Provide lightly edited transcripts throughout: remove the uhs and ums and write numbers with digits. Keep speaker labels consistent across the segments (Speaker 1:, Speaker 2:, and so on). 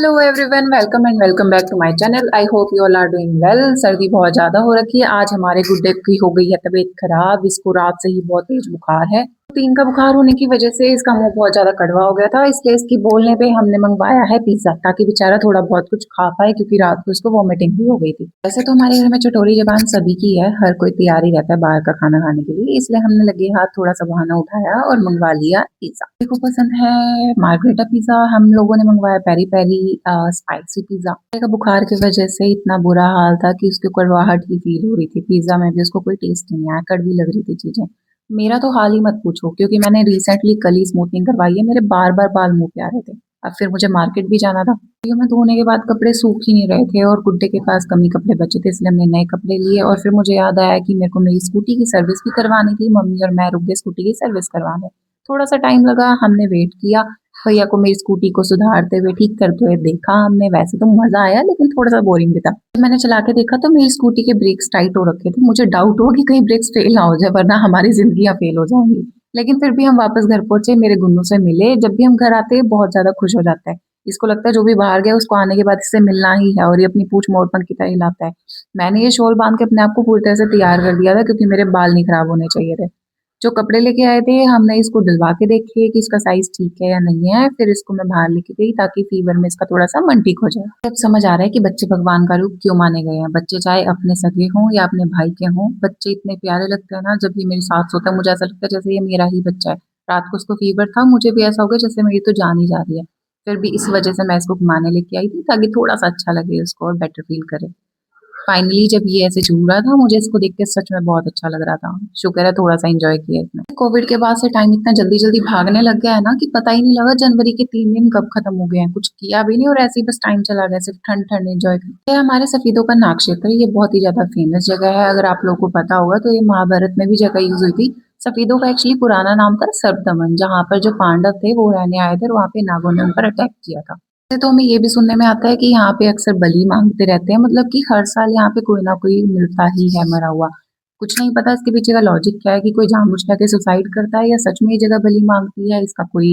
Speaker 1: Hello everyone, welcome and welcome back to my channel. I hope you all are doing well. सर्दी बहुत ज़्यादा हो रखी है। आज हमारे गुड्डे की हो गई है तबीयत खराब। इसको रात से ही बहुत तेज बुखार है। तीन का बुखार होने की वजह से इसका मुंह बहुत ज़्यादा कड़वा हो गया था, इसलिए इसकी बोलने पे हमने मंगवाया है पिज़्ज़ा, ताकि बेचारा थोड़ा बहुत कुछ खा पाए, क्योंकि रात को इसको वॉमिटिंग भी हो गई थी। वैसे तो हमारे घर में चटोरी जबान सभी की है, हर कोई तैयार ही रहता है बाहर का खाना खाने के लिए, इसलिए हमने लगे हाथ थोड़ा सा बहाना उठाया और मंगवा लिया पिज़्ज़ा। देखो पसंद है मार्गरेटा पिज़्ज़ा, हम लोगों ने मंगवाया पेरी पेरी स्पाइसी पिज़्ज़ा। का बुखार की वजह से इतना बुरा हाल था कि उसके कड़वाहट ही फील हो रही थी। पिज़्ज़ा में भी उसको कोई टेस्ट नहीं आया, कड़वी लग रही थी चीजें। मेरा तो हाल ही मत पूछो, क्योंकि मैंने रिसेंटली कल ही स्मूथनिंग करवाई है। मेरे बार बार बाल मुंह पे आ रहे थे। अब फिर मुझे मार्केट भी जाना था, तो मैं धोने के बाद कपड़े सूख ही नहीं रहे थे और गुड्डे के पास कमी कपड़े बचे थे, इसलिए हमने नए कपड़े लिए। और फिर मुझे याद आया कि मेरे को मेरी स्कूटी की सर्विस भी करवानी थी। मम्मी और मैं रुक गए स्कूटी की सर्विस करवाने। थोड़ा सा टाइम लगा, हमने वेट किया। भैया को मेरी स्कूटी को सुधारते हुए ठीक करते हुए देखा हमने। वैसे तो मजा आया, लेकिन थोड़ा सा बोरिंग भी था। जब मैंने चला के देखा तो मेरी स्कूटी के ब्रेक्स टाइट हो रखे थे। मुझे डाउट हुआ कि कहीं ब्रेक्स फेल ना हो जाए, वरना हमारी जिंदगियां फेल हो जाएंगी। लेकिन फिर भी हम वापस घर पहुंचे, मेरे गुन्नू से मिले। जब भी हम घर आते हैं बहुत ज्यादा खुश हो जाता है। इसको लगता है जो भी बाहर गया उसको आने के बाद इससे मिलना ही है, और ये अपनी पूंछ मोरपंख की तरह हिलाता है। मैंने ये शॉल बांध के अपने आप को पूरी तरह से तैयार कर दिया था, क्योंकि मेरे बाल नहीं खराब होने चाहिए थे। जो कपड़े लेके आए थे हमने इसको डलवा के देखे कि इसका साइज ठीक है या नहीं है। फिर इसको मैं बाहर लेके गई, ताकि फीवर में इसका थोड़ा सा मन ठीक हो जाए। अब समझ आ रहा है कि बच्चे भगवान का रूप क्यों माने गए हैं। बच्चे चाहे अपने सगे हों या अपने भाई के हों, बच्चे इतने प्यारे लगते हैं ना। जब ये मेरे साथ सोता है मुझे ऐसा लगता है जैसे ये मेरा ही बच्चा है। रात को उसको फीवर था, मुझे भी ऐसा हो गया जैसे मेरी तो जान ही जा रही है। फिर भी इस वजह से मैं इसको घुमाने लेके आई थी, ताकि थोड़ा सा अच्छा लगे उसको और बेटर फील करे। फाइनली जब ये ऐसे झूल रहा था, मुझे इसको देख के सच में बहुत अच्छा लग रहा था। शुक्र है थोड़ा सा एंजॉय किया इसने। कोविड के बाद से टाइम इतना जल्दी जल्दी भागने लग गया है ना, कि पता ही नहीं लगा जनवरी के 3 दिन कब खत्म हो गए हैं। कुछ किया भी नहीं और ऐसे ही बस टाइम चला गया, सिर्फ ठंड ठंड एंजॉय कर। ये हमारे सफीदों का नाग क्षेत्र है, ये बहुत ही ज्यादा फेमस जगह है। अगर आप लोगों को पता होगा तो ये महाभारत में भी जगह यूज हुई थी। सफीदों का एक्चुअली पुराना नाम था सर्पदमन, जहाँ पर जो पांडव थे वो रहने आए थे और वहाँ पे नागों ने उन पर अटैक किया था। वैसे तो हमें ये भी सुनने में आता है कि यहाँ पे अक्सर बलि मांगते रहते हैं, मतलब कि हर साल यहाँ पे कोई ना कोई मिलता ही है मरा हुआ। कुछ नहीं पता इसके पीछे का लॉजिक क्या है, कि कोई जानबूझ के सुसाइड करता है या सच में ये जगह बलि मांगती है, इसका कोई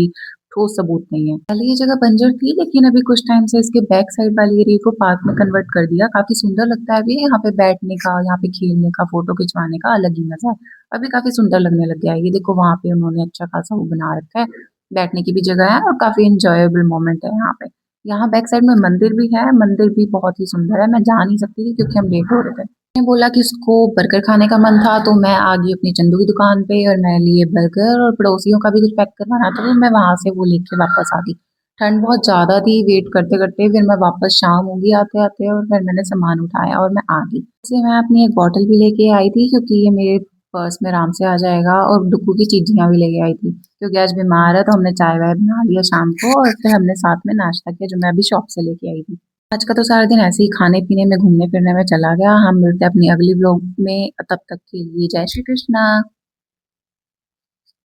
Speaker 1: ठोस सबूत नहीं है। पहले ये जगह बंजर थी, लेकिन अभी कुछ टाइम से इसके बैक साइड वाली एरिया को पार्क में कन्वर्ट कर दिया। काफी सुंदर लगता है अभी यहाँ पे बैठने का, यहाँ पे खेलने का, फोटो खिंचवाने का अलग ही मजा है। अभी काफी सुंदर लगने लग गया है। ये देखो वहां पे उन्होंने अच्छा खासा वो बना रखा है, बैठने की भी जगह है और काफी इंजॉयबल मोमेंट है यहाँ पे। यहाँ बैक साइड में मंदिर भी है, मंदिर भी बहुत ही सुंदर है। मैं जा नहीं सकती थी क्योंकि हम लेट हो रहे थे। मैंने बोला कि उसको बर्गर खाने का मन था, तो मैं आ गई अपनी चंदू की दुकान पे और मैं लिए बर्गर, और पड़ोसियों का भी कुछ पैक करवाना था, तो मैं वहां से वो लेके वापस आ गई। ठंड बहुत ज्यादा थी, वेट करते करते फिर मैं वापस शाम होगी आते आते, और फिर मैंने सामान उठाया और मैं आ गई। इसलिए मैं अपनी एक बॉटल भी लेके आई थी, क्योंकि ये मेरे पर्स में आराम से आ जाएगा। और डुक्कू की चीजियां भी लेके आई थी, क्योंकि आज बीमार है। तो हमने चाय वाय बना लिया शाम को, और फिर हमने साथ में नाश्ता किया, जो मैं अभी शॉप से लेके आई थी। आज का तो सारा दिन ऐसे ही खाने पीने में घूमने फिरने में चला गया। हम मिलते हैं अपनी अगली ब्लॉग में, तब तक के लिए जय श्री कृष्णा।